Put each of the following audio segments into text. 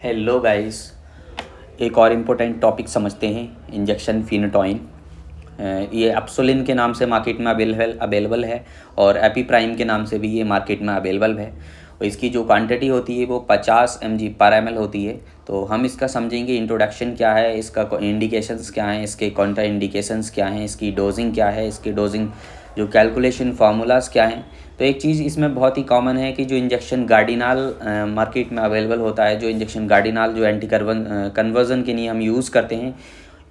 Hello guys. एक और important topic समझते हैं, इंजेक्शन फिनटॉइन। ये एप्सोलिन के नाम से मार्केट में अवेलेबल है और एपीप्राइम के नाम से भी ये मार्केट में अवेलेबल है। और इसकी जो क्वांटिटी होती है वो 50 mg पर ml होती है। तो हम इसका समझेंगे इंट्रोडक्शन क्या है, इसका इंडिकेशंस क्या हैं, इसके कॉन्ट्रा इंडिकेशंस क्या हैं, इसकी डोजिंग क्या है, इसकी डोजिंग जो कैलकुलेशन फार्मूलाज क्या हैं। तो एक चीज़ इसमें बहुत ही कॉमन है कि जो इंजेक्शन गार्डिनाल मार्केट में अवेलेबल होता है, जो इंजेक्शन गार्डिनाल जो एंटी कन्वर्जन के लिए हम यूज़ करते हैं,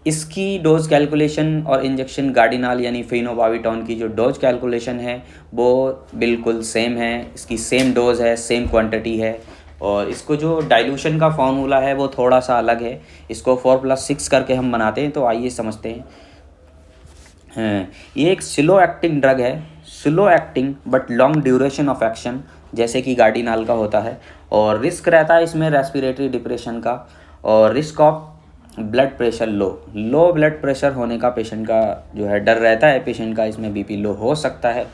इसकी डोज कैलकुलेशन और इंजेक्शन गार्डिनाल यानी फेनोबाविटॉन की जो डोज कैलकुलेशन है वो बिल्कुल सेम है। इसकी सेम डोज है, सेम क्वांटिटी है। और इसको जो डाइल्यूशन का फॉर्मूला है वो थोड़ा सा अलग है। इसको 4+6 करके हम बनाते हैं। तो आइए समझते हैं। ये एक स्लो एक्टिंग ड्रग है, slow acting but long duration of action, जैसे कि गार्डिनाल का होता है। और रिस्क रहता है इसमें रेस्पिरेटरी डिप्रेशन का, और risk of blood pressure low blood pressure होने का पेशेंट का जो है डर रहता है। पेशेंट का इसमें बीपी लो हो सकता है।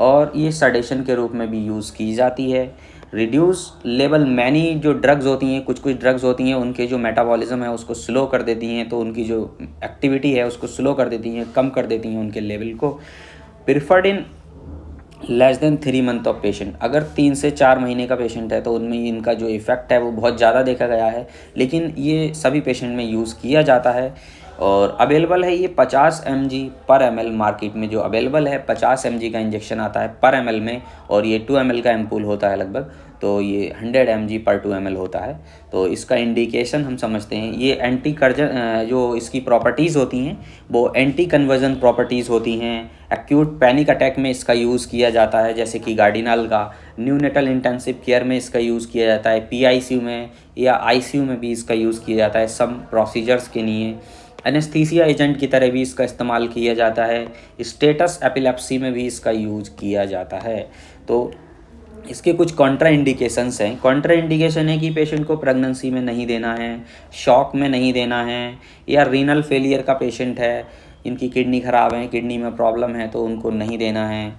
और ये सडेशन के रूप में भी यूज़ की जाती है। रिड्यूस लेवल मैनी जो ड्रग्स होती हैं, कुछ ड्रग्स होती हैं, उनके जो मेटाबॉलिज्म है उसको स्लो कर देती हैं। तो उनकी जो एक्टिविटी है उसको स्लो कर देती हैं, कम कर देती हैं उनके लेवल को। Preferred in less than 3 month of patient. अगर 3 से 4 महीने का पेशेंट है तो उनमें इनका जो इफ़ेक्ट है वो बहुत ज़्यादा देखा गया है, लेकिन ये सभी पेशेंट में यूज़ किया जाता है। और अवेलेबल है ये 50 mg पर ml मार्केट में जो अवेलेबल है। 50 mg का इंजेक्शन आता है पर ml में, और ये 2 ml का एम्पूल होता है लगभग। तो ये 100 mg पर 2 ml होता है। तो इसका इंडिकेशन हम समझते हैं। ये एंटी कर्जन जो इसकी प्रॉपर्टीज़ होती हैं वो एंटी कन्वर्जन प्रॉपर्टीज़ होती हैं। एक्यूट पैनिक अटैक में इसका यूज़ किया जाता है, जैसे कि गार्डिनाल का। न्यूनेटल इंटेंसिव केयर में इसका यूज़ किया जाता है। PICU में या ICU में भी इसका यूज़ किया जाता है सम प्रोसीजर्स के लिए। एनेस्थीसिया एजेंट की तरह भी इसका इस्तेमाल किया जाता है। स्टेटस एपिलेप्सी में भी इसका यूज किया जाता है। तो इसके कुछ कॉन्ट्रा इंडिकेशंस हैं। कॉन्ट्रा इंडिकेशन है कि पेशेंट को प्रेगनेंसी में नहीं देना है, शॉक में नहीं देना है, या रीनल फेलियर का पेशेंट है, इनकी किडनी ख़राब है, किडनी में प्रॉब्लम है, तो उनको नहीं देना है।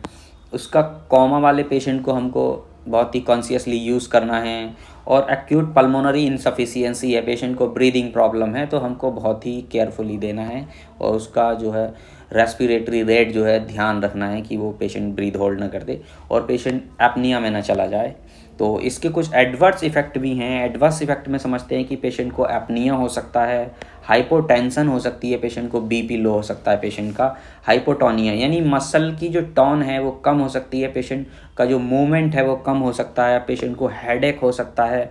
उसका कॉमा वाले पेशेंट को हमको बहुत ही कॉन्शियसली यूज़ करना है। और एक्यूट पल्मोनरी इनसफिशियंसी है, पेशेंट को ब्रीदिंग प्रॉब्लम है, तो हमको बहुत ही केयरफुली देना है। और उसका जो है रेस्पिरेटरी रेट जो है ध्यान रखना है कि वो पेशेंट ब्रीद होल्ड ना कर दे और पेशेंट एपनिया में ना चला जाए। तो इसके कुछ एडवर्स इफ़ेक्ट भी हैं। एडवर्स इफ़ेक्ट में समझते हैं कि पेशेंट को एपनिया हो सकता है, हाइपोटेंशन हो सकती है, पेशेंट को बीपी लो हो सकता है, पेशेंट का हाइपोटोनिया यानी मसल की जो टोन है वो कम हो सकती है, पेशेंट का जो मूवमेंट है वो कम हो सकता है, पेशेंट को हेडेक हो सकता है।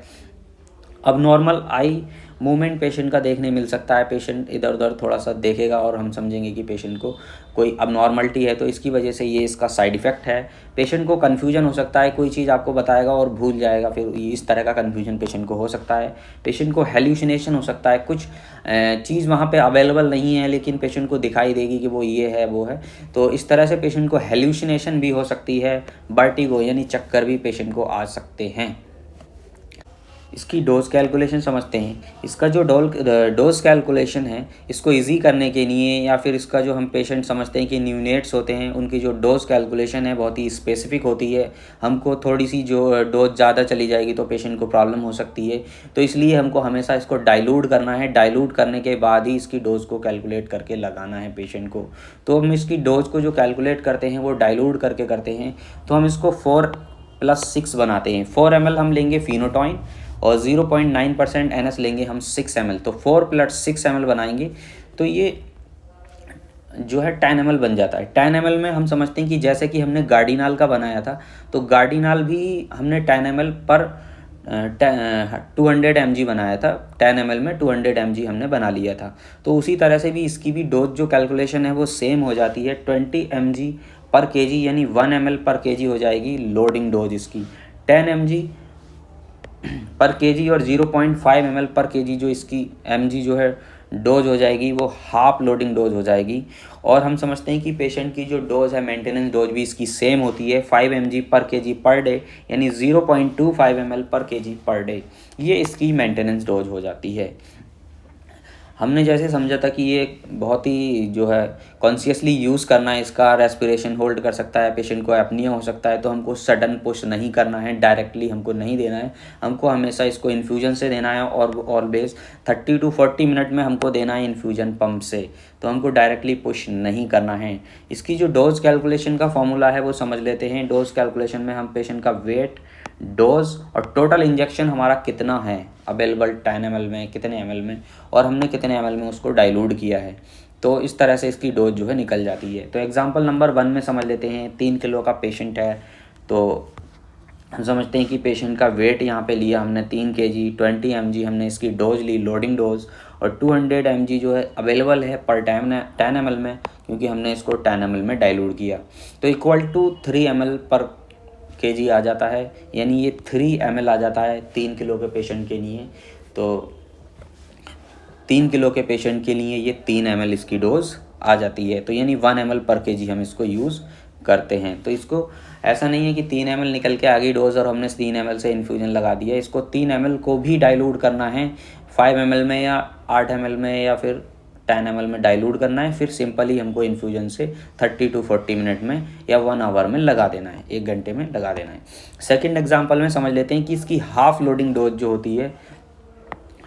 अब नॉर्मल आई मूवमेंट पेशेंट का देखने मिल सकता है। पेशेंट इधर उधर थोड़ा सा देखेगा और हम समझेंगे कि पेशेंट को कोई अबनॉर्मलिटी है, तो इसकी वजह से ये इसका साइड इफ़ेक्ट है। पेशेंट को कन्फ्यूजन हो सकता है, कोई चीज़ आपको बताएगा और भूल जाएगा, फिर इस तरह का कन्फ्यूजन पेशेंट को हो सकता है। पेशेंट को हेल्यूसिनेशन हो सकता है, कुछ चीज़ वहाँ पे अवेलेबल नहीं है लेकिन पेशेंट को दिखाई देगी कि वो ये है वो है। तो इस तरह से पेशेंट को हेल्यूसिनेशन भी हो सकती है। वर्टिगो यानी चक्कर भी पेशेंट को आ सकते हैं। इसकी डोज कैलकुलेशन समझते हैं। इसका जो डोज कैलकुलेशन है, इसको इजी करने के लिए या फिर इसका जो हम पेशेंट समझते हैं कि न्यूनेट्स होते हैं, उनकी जो डोज कैलकुलेशन है बहुत ही स्पेसिफिक होती है। हमको थोड़ी सी जो डोज ज़्यादा चली जाएगी तो पेशेंट को प्रॉब्लम हो सकती है। तो इसलिए हमको हमेशा इसको डाइल्यूट करना है। डाइल्यूट करने के बाद ही इसकी डोज को कैलकुलेट करके लगाना है पेशेंट को। तो हम इसकी डोज को जो कैलकुलेट करते हैं वो डाइल्यूट करके करते हैं। तो हम इसको 4+6 बनाते हैं। 4 ml हम लेंगे फिनोटॉइन और 0.9% NS लेंगे हम 6 ml। तो 4+6 ml बनाएंगे तो ये जो है 10 ml बन जाता है। 10 ml में हम समझते हैं कि जैसे कि हमने गार्डिनाल का बनाया था, तो गार्डिनाल भी हमने 10 ml पर 200 mg बनाया था। 10 ml में 200 mg हमने बना लिया था। तो उसी तरह से भी इसकी भी डोज जो कैलकुलेशन है वो सेम हो जाती है। 20 mg पर kg यानी 1 ml पर kg हो जाएगी लोडिंग डोज इसकी। 10 mg पर केजी और 0.5 ml पर केजी जो इसकी mg जो है डोज हो जाएगी, वो हाफ लोडिंग डोज हो जाएगी। और हम समझते हैं कि पेशेंट की जो डोज है मेंटेनेंस डोज भी इसकी सेम होती है, 5 mg पर केजी पर डे यानी 0.25 ml पर केजी पर डे। ये इसकी मेंटेनेंस डोज हो जाती है। हमने जैसे समझा था कि ये बहुत ही जो है कॉन्शियसली यूज़ करना है, इसका रेस्पिरेशन होल्ड कर सकता है, पेशेंट को एपनिया हो सकता है, तो हमको सडन पुश नहीं करना है, डायरेक्टली हमको नहीं देना है, हमको हमेशा इसको इन्फ्यूजन से देना है और ऑलवेज 30 to 40 मिनट में हमको देना है इन्फ्यूजन पंप से, तो हमको डायरेक्टली पुश नहीं करना है। इसकी जो डोज कैलकुलेशन का फॉर्मूला है वो समझ लेते हैं। डोज कैलकुलेशन में हम पेशेंट का वेट, डोज और टोटल इंजेक्शन हमारा कितना है अवेलेबल 10 ml में, कितने ml में, और हमने कितने ml में उसको डाइल्यूट किया है, तो इस तरह से इसकी डोज जो है निकल जाती है। तो एग्जांपल नंबर 1 में समझ लेते हैं। 3 किलो का पेशेंट है, तो हम समझते हैं कि पेशेंट का वेट यहाँ पे लिया हमने 3 kg, 20 mg हमने इसकी डोज ली, लोडिंग डोज, और 200 mg जो है अवेलेबल है पर टाइम 10 ml में, क्योंकि हमने इसको 10 ml में डाइल्यूट किया, तो इक्वल टू 3 ml पर kg आ जाता है, यानी ये 3 ml आ जाता है 3 किलो के पेशेंट के लिए। तो 3 किलो के पेशेंट के लिए ये 3 ml इसकी डोज आ जाती है, तो यानी 1 ml पर kg हम इसको यूज़ करते हैं। तो इसको ऐसा नहीं है कि 3 ml निकल के आ गई डोज और हमने 3 ml से इन्फ्यूजन लगा दिया, इसको 3 ml को भी डाइल्यूट करना है 5 ml में या 8 ml में या फिर 10 ml में डाइल्यूट करना है, फिर सिंपली हमको इन्फ्यूजन से 30 to 40 मिनट में या 1 आवर में लगा देना है, 1 घंटे में लगा देना है। सेकेंड एग्जाम्पल में समझ लेते हैं कि इसकी हाफ लोडिंग डोज जो होती है,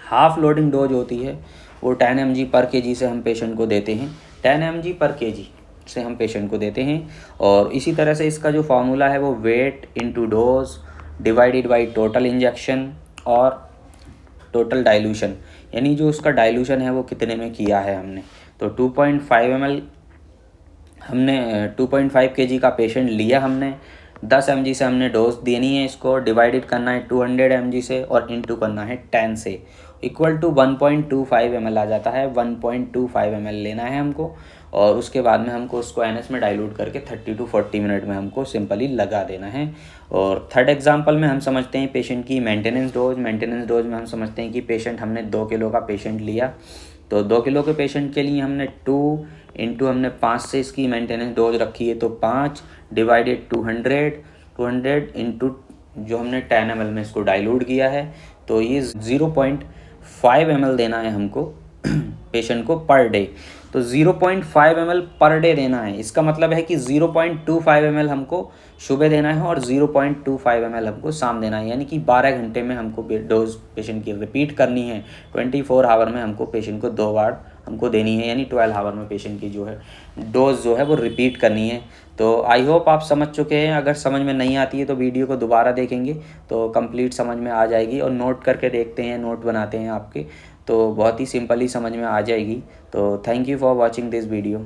हाफ लोडिंग डोज होती है वो 10 mg पर kg से हम पेशेंट को देते हैं, 10 mg पर kg से हम पेशेंट को देते हैं। और इसी तरह से इसका जो फार्मूला है वो weight into dose divided by total injection और टोटल डाइल्यूशन, यानी जो उसका डाइल्यूशन है वो कितने में किया है हमने। तो 2.5 ml हमने 2.5 kg का पेशेंट लिया हमने, 10 mg से हमने डोज देनी है, इसको डिवाइडेड करना है 200 mg से और इनटू करना है 10 से, इक्वल टू 1.25 ml आ जाता है। 1.25 ml लेना है हमको, और उसके बाद में हमको उसको NS में डाइल्यूट करके 30 to 40 मिनट में हमको सिंपली लगा देना है। और थर्ड एग्जांपल में हम समझते हैं पेशेंट की मेंटेनेंस डोज। मेंटेनेंस डोज में हम समझते हैं कि पेशेंट हमने 2 किलो का पेशेंट लिया, तो 2 किलो के पेशेंट के लिए हमने 2 इंटू हमने 5 से इसकी मेंटेनेंस डोज रखी है, तो 5 डिवाइडेड 200 इंटू जो हमने 10 ml में इसको डाइल्यूट किया है, तो ये 0.5 ml देना है हमको पेशेंट को पर डे। तो 0.5 ml पर डे देना है, इसका मतलब है कि 0.25 ml हमको सुबह देना है और 0.25 ml हमको शाम देना है, यानी कि 12 घंटे में हमको डोज पेशेंट की रिपीट करनी है। 24 आवर में हमको पेशेंट को 2 बार हमको देनी है, यानी 12 आवर में पेशेंट की जो है डोज जो है वो रिपीट करनी है। तो आई होप आप समझ चुके हैं। अगर समझ में नहीं आती है तो वीडियो को दोबारा देखेंगे तो कंप्लीट समझ में आ जाएगी, और नोट करके देखते हैं, नोट बनाते हैं आपके, तो बहुत ही सिंपली समझ में आ जाएगी। तो thank you for watching this video.